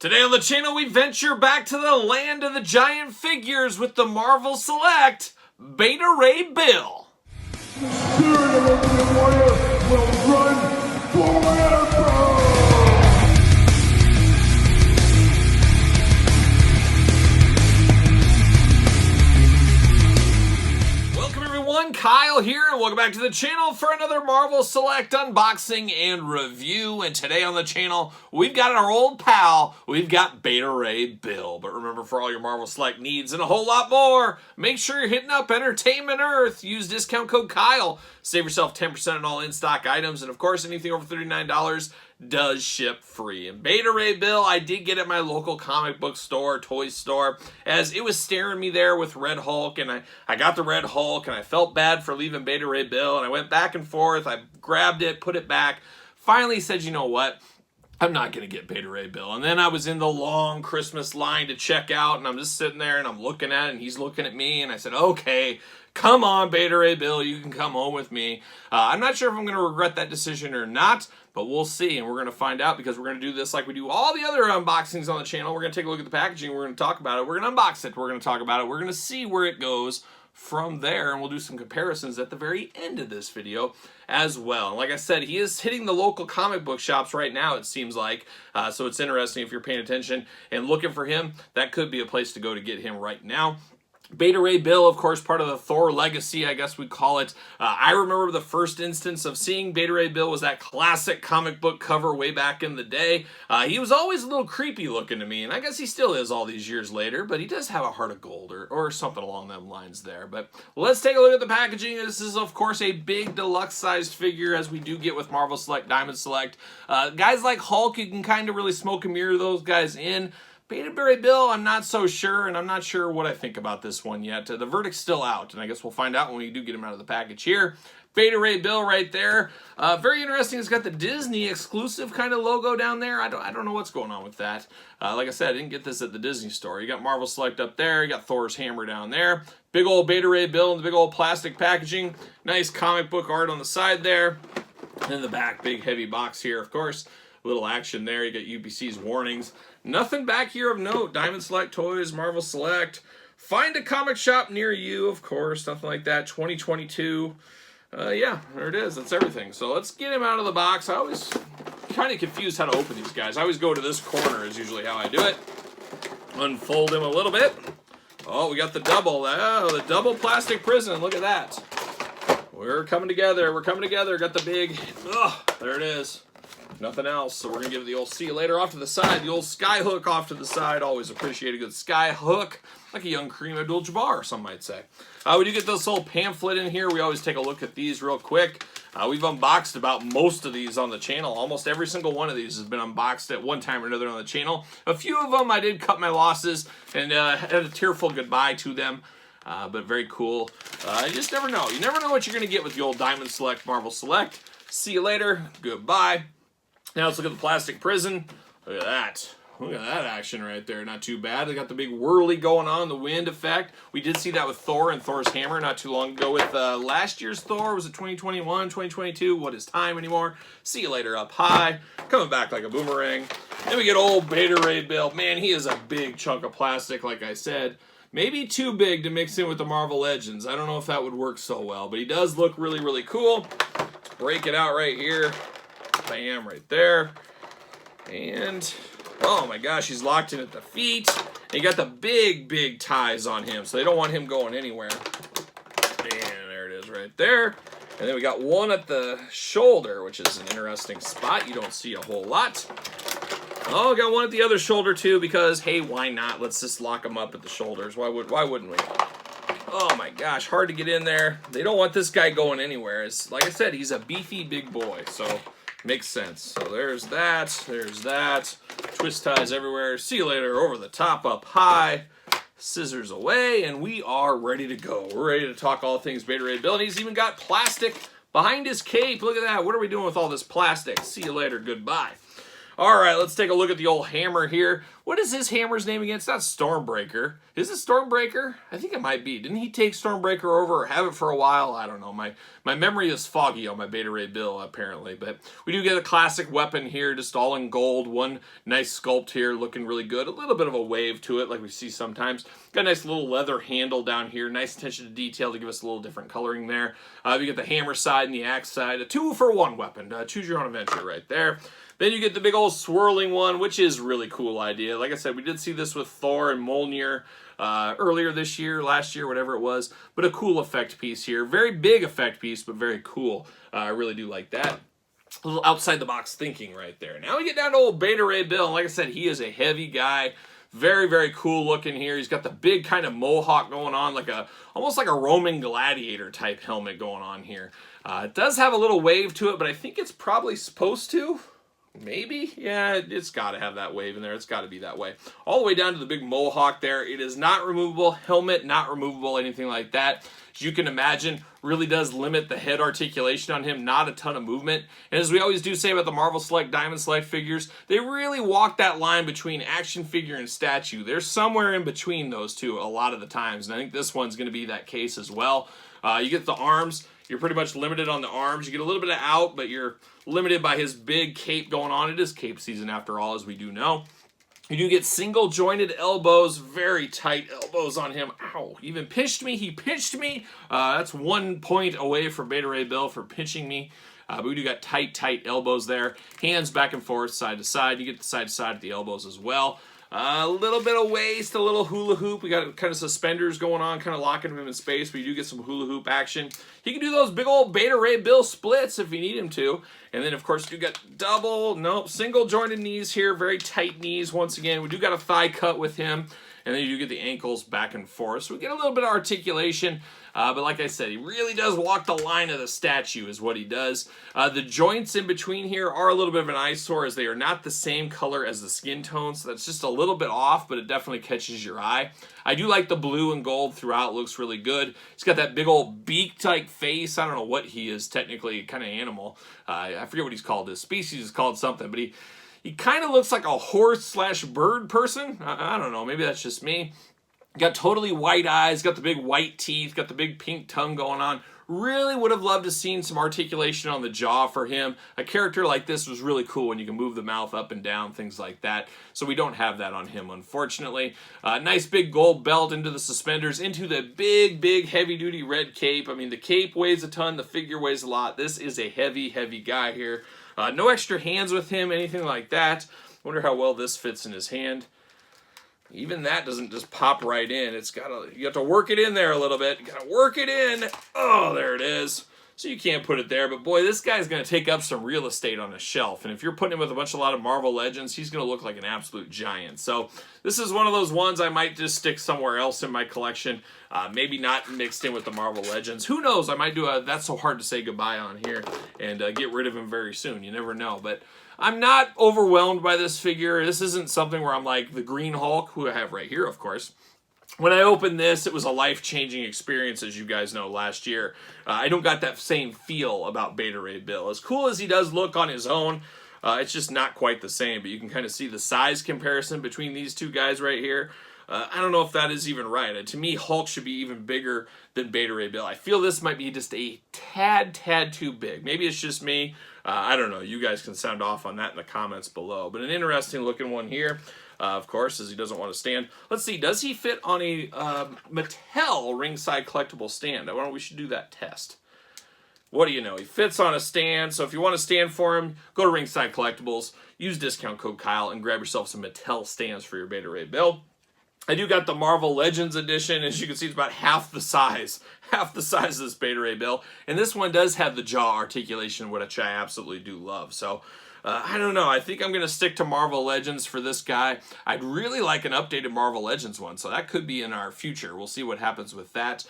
Today on the channel, we venture back to the land of the giant figures with the Marvel Select Beta Ray Bill. The spirit of Ultimate Warrior will run forever! Welcome everyone, Kyle here, and welcome back to the channel for another Marvel Select unboxing and review. And today on the channel, we've got our old pal, we've got Beta Ray Bill. But remember, for all your Marvel Select needs and a whole lot more, make sure you're hitting up Entertainment Earth. Use discount code Kyle. Save yourself 10% on all in-stock items. And of course, anything over $39 does ship free. And Beta Ray Bill, I did get at my local comic book store, toy store, as it was staring me there with Red Hulk, and I got the Red Hulk, and I felt bad for leaving Beta Ray Bill, and I went back and forth. I grabbed it, put it back, finally said, you know what? I'm not going to get Beta Ray Bill. And then I was in the long Christmas line to check out, and I'm just sitting there, and I'm looking at it, and he's looking at me, and I said, okay, come on, Beta Ray Bill, you can come home with me. I'm not sure if I'm going to regret that decision or not, but we'll see, and we're going to find out, because we're going to do this like we do all the other unboxings on the channel. We're going to take a look at the packaging, we're going to talk about it, we're going to unbox it, we're going to talk about it, we're going to see where it goes from there, and we'll do some comparisons at the very end of this video as well. And like I said, he is hitting the local comic book shops right now, it seems like, so it's interesting if you're paying attention and looking for him. That could be a place to go to get him right now. Beta Ray Bill, of course, part of the Thor legacy, I guess we'd call it. I remember the first instance of seeing Beta Ray Bill was that classic comic book cover way back in the day. He was always a little creepy looking to me, and I guess he still is all these years later, but he does have a heart of gold or something along them lines there. But let's take a look at the packaging. This is, of course, a big deluxe-sized figure, as we do get with Marvel Select, Diamond Select. Guys like Hulk, you can kind of really smoke and mirror those guys in. Beta Ray Bill, I'm not so sure, and I'm not sure what I think about this one yet. The verdict's still out, and I guess we'll find out when we do get him out of the package here. Beta Ray Bill right there. Very interesting. It's got the Disney exclusive kind of logo down there. I don't know what's going on with that. Like I said, I didn't get this at the Disney store. You got Marvel Select up there. You got Thor's hammer down there. Big old Beta Ray Bill in the big old plastic packaging. Nice comic book art on the side there. And in the back, big heavy box here, of course. Little action there. You got UPC's warnings. Nothing back here of note. Diamond Select Toys, Marvel Select. Find a comic shop near you, of course. Nothing like that. 2022. Yeah, there it is. That's everything. So let's get him out of the box. I always kind of confused how to open these guys. I always go to this corner is usually how I do it. Unfold him a little bit. Oh, we got the double. Oh, the double plastic prison. Look at that. We're coming together. We're coming together. Got the big... Oh, there it is. Nothing else, so we're going to give it the old see you later off to the side, the old sky hook off to the side. Always appreciate a good sky hook, like a young Kareem Abdul-Jabbar, some might say. We do get this little pamphlet in here. We always take a look at these real quick. We've unboxed about most of these on the channel. Almost every single one of these has been unboxed at one time or another on the channel. A few of them I did cut my losses and had a tearful goodbye to them. But very cool. You just never know. You never know what you're going to get with the old Diamond Select, Marvel Select. See you later. Goodbye. Now let's look at the plastic prison. Look at that. Look at that action right there. Not too bad. They got the big whirly going on, the wind effect. We did see that with Thor and Thor's hammer not too long ago with last year's Thor. Was it 2021, 2022? What is time anymore? See you later up high. Coming back like a boomerang. Then we get old Beta Ray Bill. Man, he is a big chunk of plastic, like I said. Maybe too big to mix in with the Marvel Legends. I don't know if that would work so well, but he does look really, really cool. Let's break it out right here. Bam, right there. And, oh my gosh, he's locked in at the feet. And you got the big, big ties on him, so they don't want him going anywhere. And there it is right there. And then we got one at the shoulder, which is an interesting spot. You don't see a whole lot. Oh, got one at the other shoulder too, because, hey, why not? Let's just lock them up at the shoulders. Why wouldn't we? Oh my gosh, hard to get in there. They don't want this guy going anywhere. Like I said, he's a beefy big boy, so... Makes sense. So there's that. There's that. Twist ties everywhere. See you later. Over the top, up high. Scissors away, and we are ready to go. We're ready to talk all things Beta Ray Bill. And he's even got plastic behind his cape. Look at that. What are we doing with all this plastic? See you later. Goodbye. All right, let's take a look at the old hammer here. What is his hammer's name again? It's not Stormbreaker. Is it Stormbreaker? I think it might be. Didn't he take Stormbreaker over or have it for a while? I don't know. My memory is foggy on my Beta Ray Bill, apparently. But we do get a classic weapon here, just all in gold. One nice sculpt here, looking really good. A little bit of a wave to it, like we see sometimes. Got a nice little leather handle down here. Nice attention to detail to give us a little different coloring there. You get the hammer side and the axe side. A 2-for-1 weapon. Choose your own adventure right there. Then you get the big old swirling one, which is a really cool idea. Like I said, we did see this with Thor and Mjolnir earlier this year, last year, whatever it was. But a cool effect piece here. Very big effect piece, but very cool. I really do like that. A little outside the box thinking right there. Now we get down to old Beta Ray Bill. And like I said, he is a heavy guy. Very, very cool looking here. He's got the big kind of mohawk going on, almost like a Roman gladiator type helmet going on here. It does have a little wave to it, but I think it's probably supposed to. Maybe? Yeah, it's got to have that wave in there. It's got to be that way. All the way down to the big mohawk there. It is not removable. Helmet, not removable, anything like that. As you can imagine, really does limit the head articulation on him. Not a ton of movement. And as we always do say about the Marvel Select, Diamond Select figures, they really walk that line between action figure and statue. They're somewhere in between those two a lot of the times. And I think this one's going to be that case as well. You get the arms. You're pretty much limited on the arms. You get a little bit of out, but you're limited by his big cape going on. It is cape season after all, as we do know. You do get single jointed elbows, very tight elbows on him. Ow, even pinched me. He pinched me. That's 1 point away from Beta Ray Bill for pinching me. But we do got tight elbows there. Hands back and forth, side to side. You get the side to side at the elbows as well. A little bit of waist, a little hula hoop. We got kind of suspenders going on, kind of locking him in space, but you do get some hula hoop action. He can do those big old Beta Ray Bill splits if you need him to. And then, of course, you got single jointed knees here, very tight knees once again. We do got a thigh cut with him. And then you do get the ankles back and forth. So we get a little bit of articulation. But like I said, he really does walk the line of the statue is what he does. The joints in between here are a little bit of an eyesore as they are not the same color as the skin tone. So that's just a little bit off, but it definitely catches your eye. I do like the blue and gold throughout. Looks really good. He's got that big old beak-type face. I don't know what he is technically, kind of animal. I forget what he's called. His species is called something, but he kind of looks like a horse/bird person. I don't know. Maybe that's just me. Got totally white eyes. Got the big white teeth. Got the big pink tongue going on. Really would have loved to seen some articulation on the jaw for him. A character like this was really cool when you can move the mouth up and down, things like that. So we don't have that on him, unfortunately. Nice big gold belt into the suspenders, into the big heavy-duty red cape. I mean, the cape weighs a ton. The figure weighs a lot. This is a heavy guy here. No extra hands with him, anything like that. Wonder how well this fits in his hand. Even that doesn't just pop right in. You have to work it in there a little bit. You gotta work it in. Oh, there it is. So you can't put it there. But boy, this guy's gonna take up some real estate on a shelf. And if you're putting him with a lot of Marvel Legends, he's gonna look like an absolute giant. So this is one of those ones I might just stick somewhere else in my collection. Maybe not mixed in with the Marvel Legends. Who knows? I might do a That's So Hard to Say Goodbye on here and get rid of him very soon. You never know. But I'm not overwhelmed by this figure. This isn't something where I'm like the Green Hulk, who I have right here, of course. When I opened this, it was a life-changing experience, as you guys know, last year. I don't got that same feel about Beta Ray Bill. As cool as he does look on his own, it's just not quite the same. But you can kind of see the size comparison between these two guys right here. I don't know if that is even right. To me, Hulk should be even bigger than Beta Ray Bill. I feel this might be just a tad too big. Maybe it's just me. I don't know. You guys can sound off on that in the comments below. But an interesting looking one here. Of course, as he doesn't want to stand. Let's see, does he fit on a Mattel ringside collectible stand? Why don't we should do that test? What do you know? He fits on a stand, so if you want to stand for him, go to Ringside Collectibles, use discount code Kyle, and grab yourself some Mattel stands for your Beta Ray Bill. I do got the Marvel Legends edition. As you can see, it's about half the size of this Beta Ray Bill. And this one does have the jaw articulation, which I absolutely do love. So I don't know. I think I'm going to stick to Marvel Legends for this guy. I'd really like an updated Marvel Legends one, so that could be in our future. We'll see what happens with that.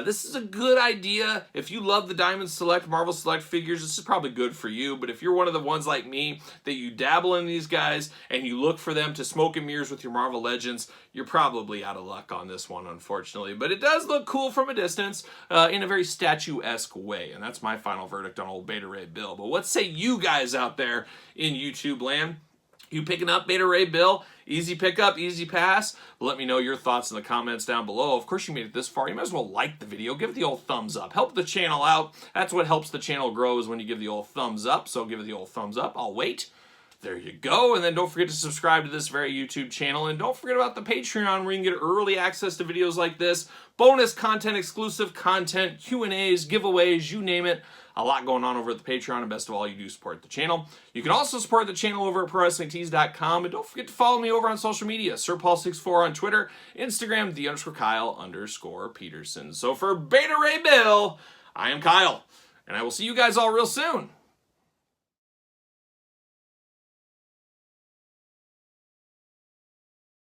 This is a good idea. If you love the Diamond Select, Marvel Select figures, this is probably good for you. But if you're one of the ones like me that you dabble in these guys and you look for them to smoke and mirrors with your Marvel Legends, you're probably out of luck on this one, unfortunately. But it does look cool from a distance in a very statue-esque way. And that's my final verdict on old Beta Ray Bill. But what say you guys out there in YouTube land? You picking up Beta Ray Bill? Easy pickup, easy pass? Let me know your thoughts in the comments down below. Of course, you made it this far. You might as well like the video. Give it the old thumbs up. Help the channel out. That's what helps the channel grow, is when you give the old thumbs up. So give it the old thumbs up. I'll wait. There you go. And then don't forget to subscribe to this very YouTube channel. And don't forget about the Patreon, where you can get early access to videos like this, bonus content, exclusive content, Q&As, giveaways, you name it. A lot going on over at the Patreon, and best of all, you do support the channel. You can also support the channel over at ProWrestlingTees.com, and don't forget to follow me over on social media, SirPaul64 on Twitter, Instagram, _Kyle_Peterson. So for Beta Ray Bill, I am Kyle, and I will see you guys all real soon.